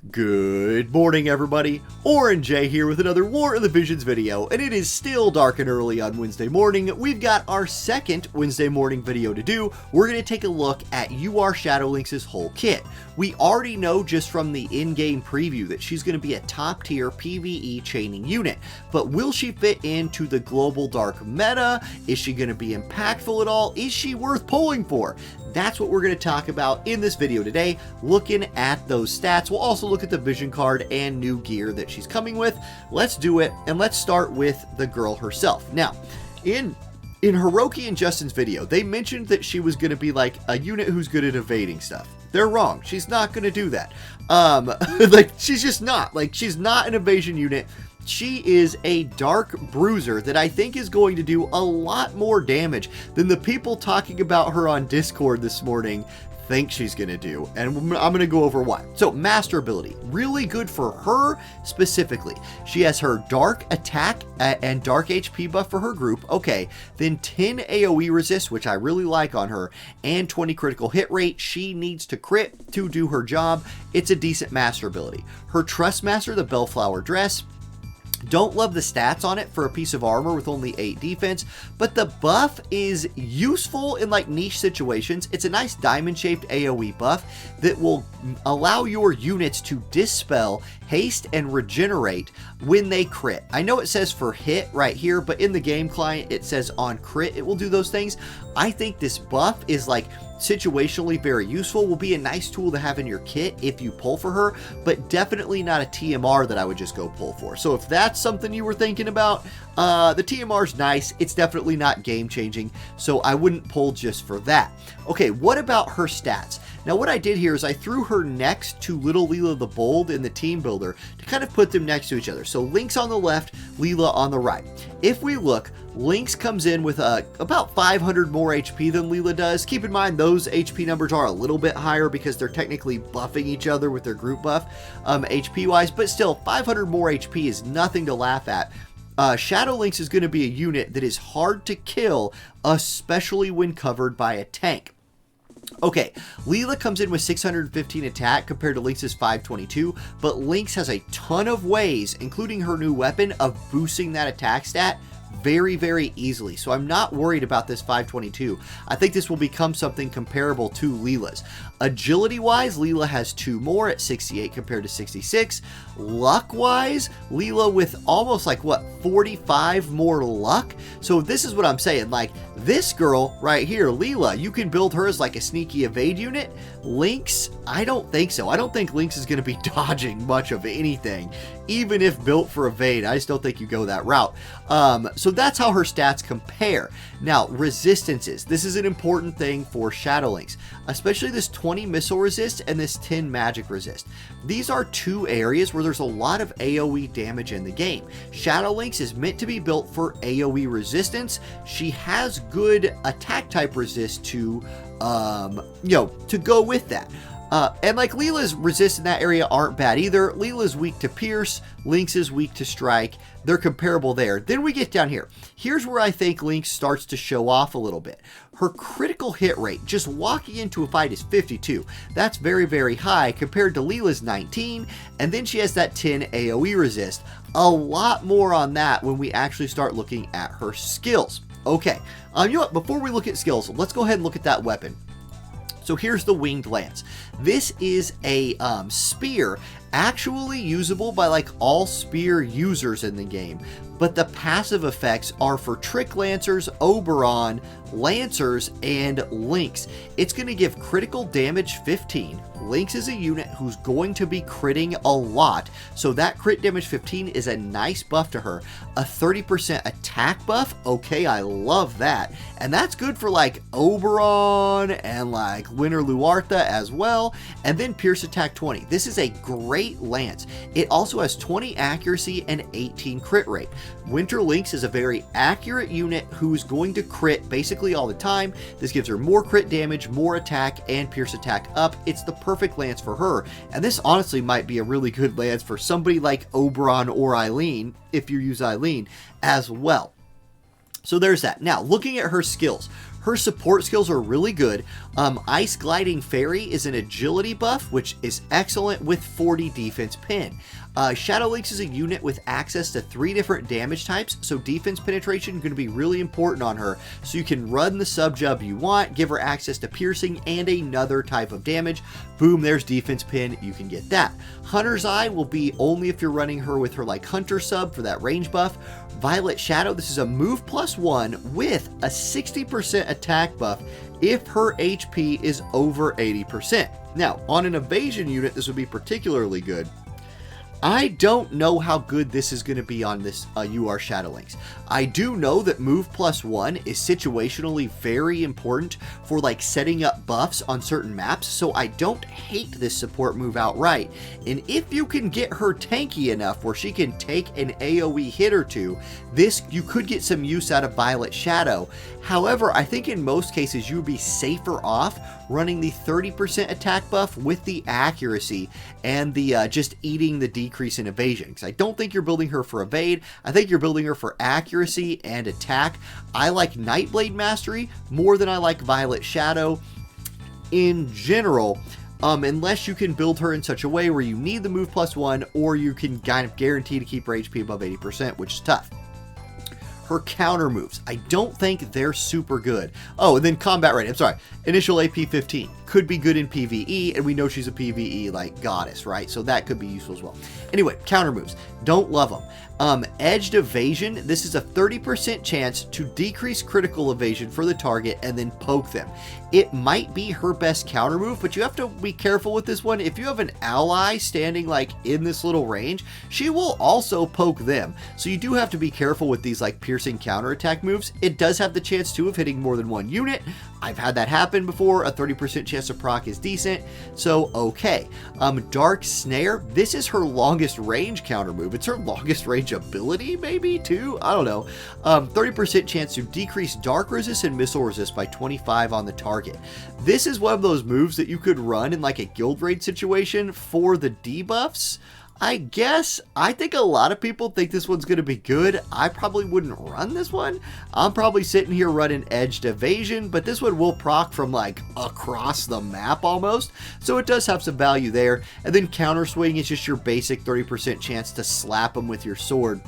Good morning, everybody. Orange J here with another War of the Visions video, and it is still dark and early on Wednesday morning. We've got our second Wednesday morning video to do. We're going to take a look at Shadowlynx's whole kit. We already know just from the in-game preview that she's going to be a top-tier PvE chaining unit, but will she fit into the global dark meta? Is she going to be impactful at all? Is she worth pulling for? That's what we're going to talk about in this video today, looking at those stats. We'll also look at the vision card and new gear that she's coming with. Let's do it, and let's start with the girl herself. Now, in Hiroki and Justin's video, they mentioned that she was going to be like a unit who's good at evading stuff. They're wrong. She's not going to do that. She's just not. She's not an evasion unit. She is a dark bruiser that I think is going to do a lot more damage than the people talking about her on Discord this morning think she's going to do, and I'm going to go over why. So, master ability, really good for her specifically. She has her dark attack and dark HP buff for her group, okay, then 10 AoE resist, which I really like on her, and 20 critical hit rate. She needs to crit to do her job. It's a decent master ability. Her trust master, the Bellflower dress, don't love the stats on it for a piece of armor with only 8 defense, but the buff is useful in niche situations. It's a nice diamond-shaped AoE buff that will allow your units to dispel, haste, and regenerate when they crit. I know it says for hit right here, but in the game client it says on crit it will do those things. I think this buff is situationally very useful, will be a nice tool to have in your kit if you pull for her, but definitely not a TMR that I would just go pull for. So if that's something you were thinking about, the TMR's nice. It's definitely not game changing, so I wouldn't pull just for that. Okay, what about her stats? Now what I did here is I threw her next to Little Leela the Bold in the team builder to kind of put them next to each other. So Lynx on the left, Leela on the right. If we look, Lynx comes in with about 500 more HP than Leela does. Keep in mind those HP numbers are a little bit higher because they're technically buffing each other with their group buff HP wise, but still 500 more HP is nothing to laugh at. Shadowlynx is going to be a unit that is hard to kill, especially when covered by a tank. Okay, Leela comes in with 615 attack compared to Lynx's 522, but Lynx has a ton of ways, including her new weapon, of boosting that attack stat very, very easily. So I'm not worried about this 522. I think this will become something comparable to Leela's. Agility-wise, Leela has 2 more at 68 compared to 66. Luck-wise, Leela with almost 45 more luck. So this is what I'm saying. This girl right here, Leela, you can build her as a sneaky evade unit. Lynx, I don't think so. I don't think Lynx is going to be dodging much of anything, even if built for evade. I just don't think you go that route. So that's how her stats compare. Now, resistances. This is an important thing for Shadowlynx, especially this 20 missile resist and this 10 magic resist. These are 2 areas where there's a lot of AoE damage in the game. Shadowlynx is meant to be built for AoE resistance. She has good attack type resist to go with that. And Leela's resist in that area aren't bad either. Leela's weak to pierce, Lynx is weak to strike. They're comparable there. Then we get down here. Here's where I think Lynx starts to show off a little bit. Her critical hit rate, just walking into a fight, is 52. That's very, very high compared to Leela's 19. And then she has that 10 AoE resist. A lot more on that when we actually start looking at her skills. Okay, you know what? Before we look at skills, let's go ahead and look at that weapon. So here's the winged lance. This is a spear, actually usable by all spear users in the game, but the passive effects are for Trick Lancers, Oberon, Lancers, and Lynx. It's going to give critical damage 15. Lynx is a unit who's going to be critting a lot, so that crit damage 15 is a nice buff to her. A 30% attack buff, okay, I love that. And that's good for Oberon and Winter Luartha as well. And then Pierce Attack 20. This is a great lance. It also has 20 accuracy and 18 crit rate. Winter Lynx is a very accurate unit who's going to crit basically all the time. This gives her more crit damage, more attack, and Pierce Attack up. It's the perfect lance for her. And this honestly might be a really good lance for somebody like Oberon or Eileen, if you use Eileen, as well. So there's that. Now, looking at her skills. Her support skills are really good. Ice Gliding Fairy is an agility buff, which is excellent with 40 defense pin. Shadowlynx is a unit with access to 3 different damage types, so defense penetration is going to be really important on her, so you can run the sub-jub you want, give her access to piercing and another type of damage. Boom, there's defense pin, you can get that. Hunter's Eye will be only if you're running her with her like Hunter sub for that range buff. Violet Shadow, this is a move +1 with a 60% attack buff if her HP is over 80%. Now, on an evasion unit, this would be particularly good. I don't know how good this is going to be on this UR Shadowlynx. I do know that move +1 is situationally very important for like setting up buffs on certain maps, so I don't hate this support move outright. And if you can get her tanky enough where she can take an AoE hit or two, you could get some use out of Violet Shadow. However, I think in most cases you would be safer off running the 30% attack buff with the accuracy and the just eating the decrease in evasion, because I don't think you're building her for evade. I think you're building her for accuracy and attack. I like Nightblade Mastery more than I like Violet Shadow in general, unless you can build her in such a way where you need the move +1 or you can kind of guarantee to keep her HP above 80%, which is tough. Her counter moves, I don't think they're super good. Oh, and then combat rating, I'm sorry, initial AP 15. Could be good in PvE, and we know she's a PvE like goddess, right? So that could be useful as well. Anyway, counter moves, don't love them. Edged evasion, this is a 30% chance to decrease critical evasion for the target and then poke them. It might be her best counter move, but you have to be careful with this one. If you have an ally standing like in this little range, she will also poke them. So you do have to be careful with these like piercing counterattack moves. It does have the chance too of hitting more than one unit. I've had that happen before. A 30% chance to proc is decent, so okay. Dark Snare, this is her longest range counter move. It's her longest range ability, maybe, too? I don't know. 30% chance to decrease dark resist and missile resist by 25 on the target. This is one of those moves that you could run in like a guild raid situation for the debuffs. I guess. I think a lot of people think this one's going to be good. I probably wouldn't run this one. I'm probably sitting here running Edged Evasion, but this one will proc from like across the map almost. So it does have some value there. And then Counter Swing is just your basic 30% chance to slap them with your sword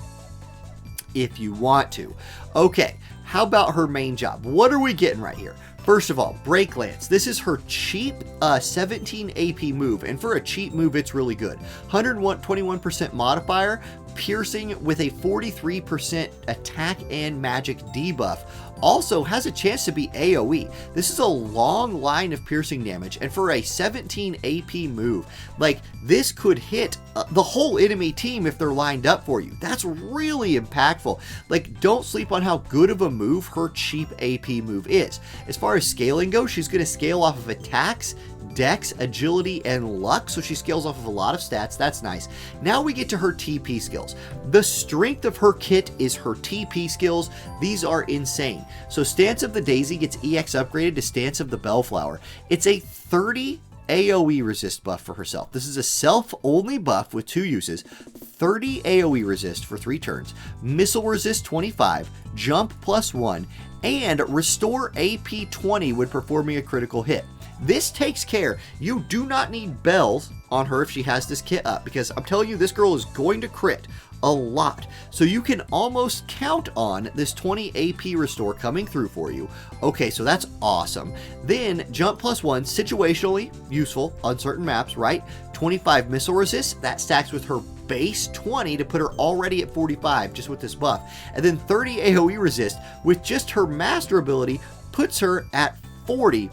if you want to. Okay, how about her main job? What are we getting right here? First of all, Break Lance. This is her cheap 17 AP move, and for a cheap move, it's really good. 121% modifier, piercing with a 43% attack and magic debuff. Also has a chance to be AoE. This is a long line of piercing damage, and for a 17 AP move, like this could hit the whole enemy team if they're lined up for you. That's really impactful. Like, don't sleep on how good of a move her cheap AP move is. As far as scaling goes, she's going to scale off of attacks, dex, agility, and luck, so she scales off of a lot of stats. That's nice. Now we get to her TP skills. The strength of her kit is her TP skills. These are insane. So Stance of the Daisy gets EX upgraded to Stance of the Bellflower. It's a 30 AoE resist buff for herself. This is a self-only buff with 2 uses. 30 AoE resist for 3 turns, missile resist 25, jump +1, and restore AP 20 when performing a critical hit. This takes care. You do not need bells on her if she has this kit up, because I'm telling you, this girl is going to crit a lot. So you can almost count on this 20 AP restore coming through for you. Okay, so that's awesome. Then jump +1, situationally useful on certain maps, right? 25 missile resist, that stacks with her base 20 to put her already at 45 just with this buff. And then 30 AoE resist with just her master ability puts her at 40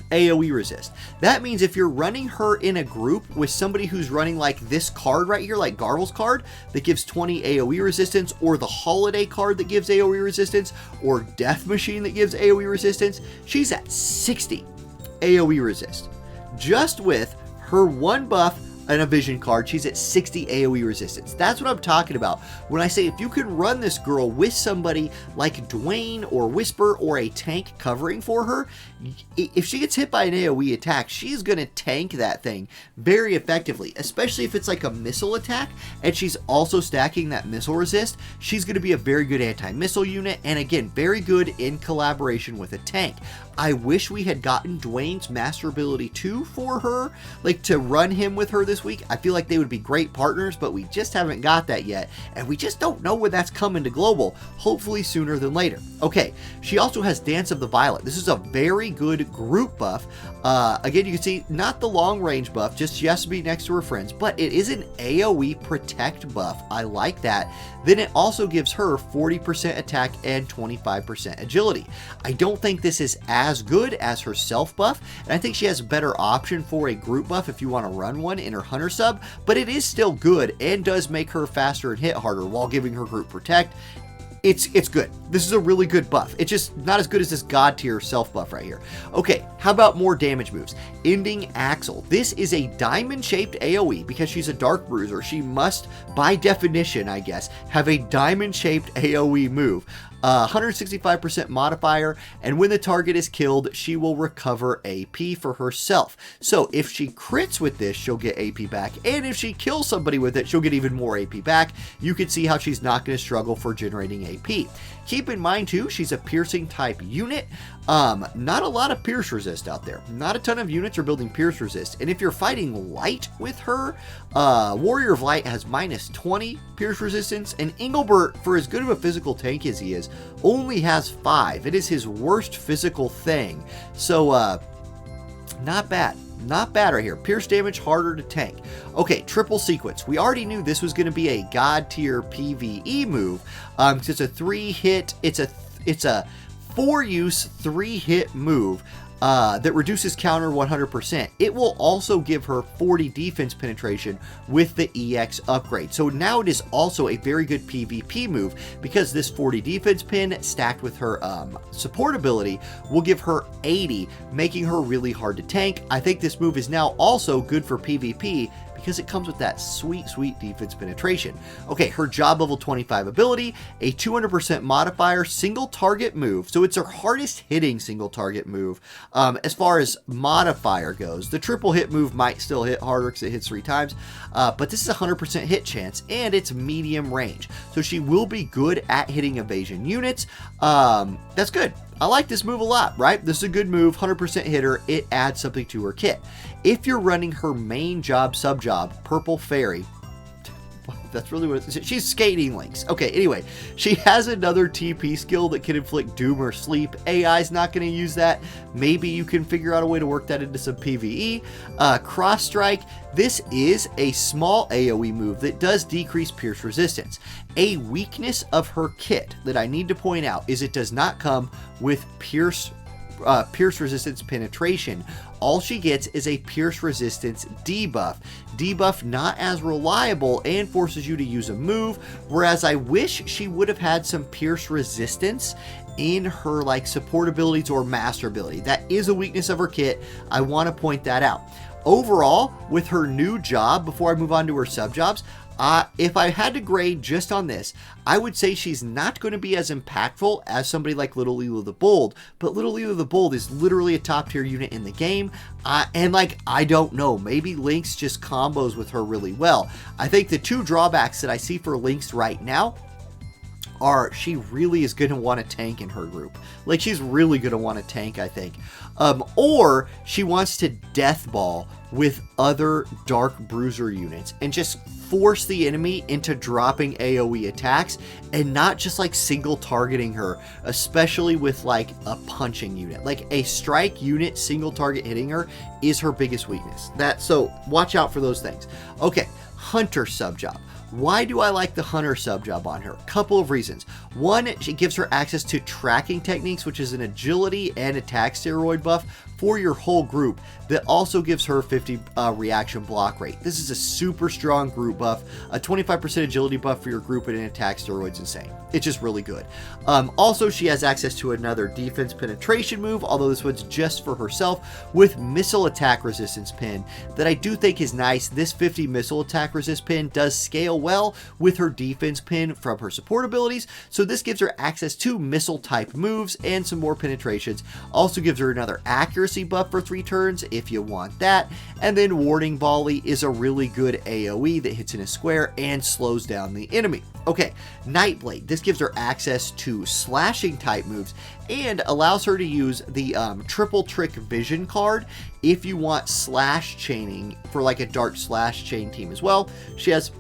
AoE resist. That means if you're running her in a group with somebody who's running like this card right here, like Garvel's card that gives 20 AoE resistance, or the Holiday card that gives AoE resistance, or Death Machine that gives AoE resistance, she's at 60 AoE resist. Just with her one buff and a vision card, she's at 60 AoE resistance. That's what I'm talking about when I say if you can run this girl with somebody like Dwayne or Whisper or a tank covering for her, if she gets hit by an AoE attack, she's going to tank that thing very effectively, especially if it's like a missile attack and she's also stacking that missile resist. She's going to be a very good anti-missile unit, and again, very good in collaboration with a tank. I wish we had gotten Dwayne's master ability 2 for her, like to run him with her this week. I feel like they would be great partners, but we just haven't got that yet, and we just don't know when that's coming to global. Hopefully sooner than later. Okay, she also has Dance of the Violet. This is a very good group buff. Again, you can see not the long range buff, just she has to be next to her friends, but it is an AoE protect buff. I like that. Then it also gives her 40% attack and 25% agility. I don't think this is as good as her self buff, and I think she has a better option for a group buff if you want to run one in her hunter sub, but it is still good and does make her faster and hit harder while giving her group protect. It's good. This is a really good buff. It's just not as good as this god tier self buff right here. Okay, how about more damage moves? Ending Axle. This is a diamond shaped AoE because she's a dark bruiser. She must, by definition, I guess, have a diamond shaped AoE move. 165% modifier, and when the target is killed, she will recover AP for herself. So if she crits with this, she'll get AP back, and if she kills somebody with it, she'll get even more AP back. You can see how she's not going to struggle for generating AP. Keep in mind too, she's a piercing type unit. Not a lot of pierce resist out there. Not a ton of units are building pierce resist, and if you're fighting light with her, Warrior of Light has minus 20 pierce resistance, and Engelbert, for as good of a physical tank as he is, only has 5. It is his worst physical thing. So, not bad. Not bad right here. Pierce damage, harder to tank. Okay, triple sequence. We already knew this was going to be a god tier PvE move. Because it's a 3-hit, it's a 4-use 3-hit move that reduces counter 100%. It will also give her 40 defense penetration with the EX upgrade. So now it is also a very good PvP move because this 40 defense pin stacked with her support ability will give her 80, making her really hard to tank. I think this move is now also good for PvP because it comes with that sweet, sweet defense penetration. Okay, her job level 25 ability, a 200% modifier, single target move. So it's her hardest hitting single target move. As far as modifier goes, the triple hit move might still hit harder because it hits 3 times, but this is a 100% hit chance and it's medium range. So she will be good at hitting evasion units. That's good. I like this move a lot, right? This is a good move, 100% hitter. It adds something to her kit. If you're running her main job, sub job, Purple Fairy, that's really what it is. She's Skating Lynx. Okay, anyway, she has another TP skill that can inflict doom or sleep. AI's not going to use that. Maybe you can figure out a way to work that into some PvE. Cross Strike. This is a small AoE move that does decrease pierce resistance. A weakness of her kit that I need to point out is it does not come with pierce resistance penetration. All she gets is a pierce resistance debuff. Debuff not as reliable and forces you to use a move, whereas I wish she would have had some pierce resistance in her like support abilities or master ability. That is a weakness of her kit. I want to point that out. Overall, with her new job, before I move on to her sub jobs, if I had to grade just on this, I would say she's not going to be as impactful as somebody like Little Lilo the Bold, but Little Lilo the Bold is literally a top tier unit in the game, and like, I don't know, maybe Lynx just combos with her really well. I think the 2 drawbacks that I see for Lynx right now are she really is going to want to tank in her group. Like, she's really going to want to tank, I think. Or she wants to death ball with other Dark Bruiser units and just force the enemy into dropping AoE attacks and not just like single targeting her, especially with like a punching unit. Like a strike unit single target hitting her is her biggest weakness. So watch out for those things. Okay, Hunter sub job. Why do I like the Hunter sub job on her? Couple of reasons. One, it gives her access to tracking techniques, which is an agility and attack steroid buff for your whole group that also gives her 50 reaction block rate. This is a super strong group buff. A 25% agility buff for your group and an attack steroid's insane. It's just really good. Also, she has access to another defense penetration move, although this one's just for herself, with missile attack resistance pin that I do think is nice. This 50 missile attack resist pin does scale well with her defense pin from her support abilities, so this gives her access to missile type moves and some more penetrations. Also gives her another accuracy buff for 3 turns if you want that. And then Warding Volley is a really good AoE that hits in a square and slows down the enemy. Okay, Nightblade. This gives her access to slashing type moves and allows her to use the triple trick vision card if you want slash chaining for like a dark slash chain team as well. She has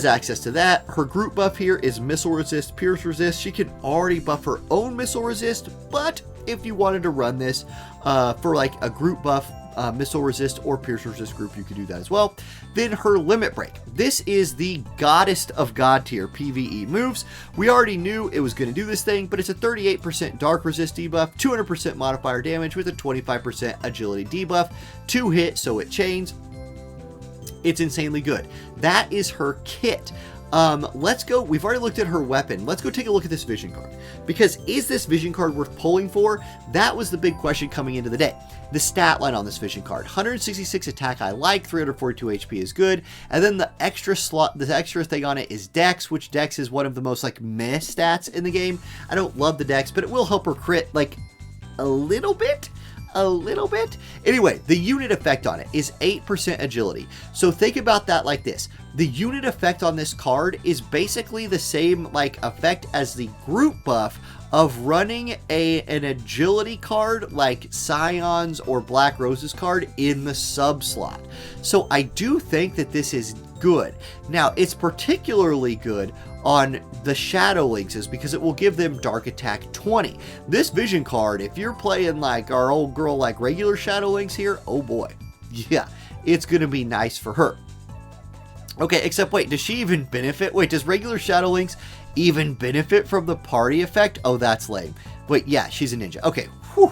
access to that. Her group buff here is missile resist, pierce resist. She can already buff her own missile resist, but if you wanted to run this for like a group buff, missile resist or pierce resist group, you could do that as well. Then her limit break. This is the goddess of god tier PvE moves. We already knew it was going to do this thing, but it's a 38% dark resist debuff, 200% modifier damage with a 25% agility debuff, 2 hit so it chains. It's insanely good. That is her kit. Let's go. We've already looked at her weapon. Let's go take a look at this vision card, because is this vision card worth pulling for? That was the big question coming into the day. The stat line on this vision card: 166 attack I like, 342 HP is good, and then the extra slot, the extra thing on it is Dex, which Dex is one of the most like meh stats in the game. I don't love the Dex, but it will help her crit like a little bit. Anyway, the unit effect on it is 8% agility. So think about that like this. The unit effect on this card is basically the same like effect as the group buff of running an agility card like Scion's or Black Rose's card in the sub slot. So I do think that this is good. Now, it's particularly good on the Shadowlynxes because it will give them dark attack 20. This vision card, if you're playing like our old girl like regular Shadowlynx here, oh boy, yeah, it's gonna be nice for her. Okay, except wait, does she even benefit? Wait, does regular Shadowlynx even benefit from the party effect? Oh, that's lame. Wait, yeah, she's a ninja. Okay, whew.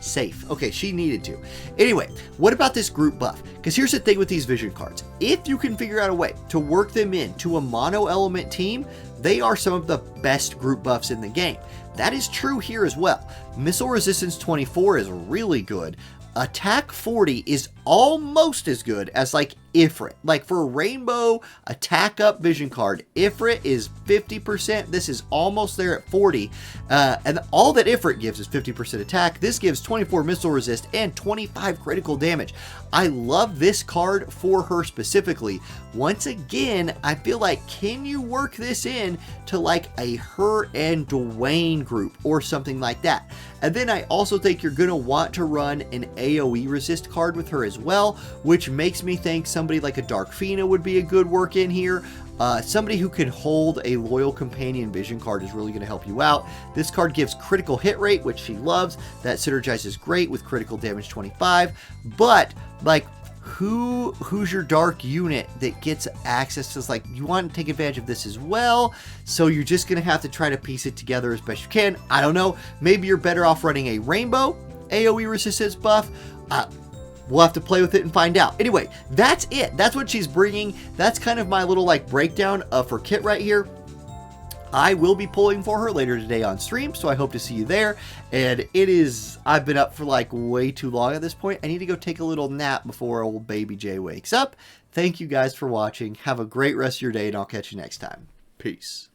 Safe. Okay, she needed to. Anyway, what about this group buff? Because here's the thing with these vision cards. If you can figure out a way to work them into a mono element team, they are some of the best group buffs in the game. That is true here as well. Missile resistance 24 is really good. Attack 40 is almost as good as like Ifrit. Like for a rainbow attack up vision card, Ifrit is 50%. This is almost there at 40. And all that Ifrit gives is 50% attack. This gives 24 missile resist and 25 critical damage. I love this card for her specifically. Once again, I feel like, can you work this in to like a her and Dwayne group or something like that? And then I also think you're going to want to run an AoE resist card with her as well, which makes me think somebody like a Dark Fina would be a good work in here. Somebody who can hold a Loyal Companion vision card is really going to help you out. This card gives critical hit rate, which she loves. That synergizes great with critical damage 25. But like, who's your dark unit that gets access to this? Like, you want to take advantage of this as well, so you're just going to have to try to piece it together as best you can. I don't know. Maybe you're better off running a rainbow AoE resistance buff. We'll have to play with it and find out. Anyway, that's it. That's what she's bringing. That's kind of my little like breakdown of her kit right here. I will be pulling for her later today on stream, so I hope to see you there. And it is, I've been up for like way too long at this point. I need to go take a little nap before old baby Jay wakes up. Thank you guys for watching. Have a great rest of your day, and I'll catch you next time. Peace.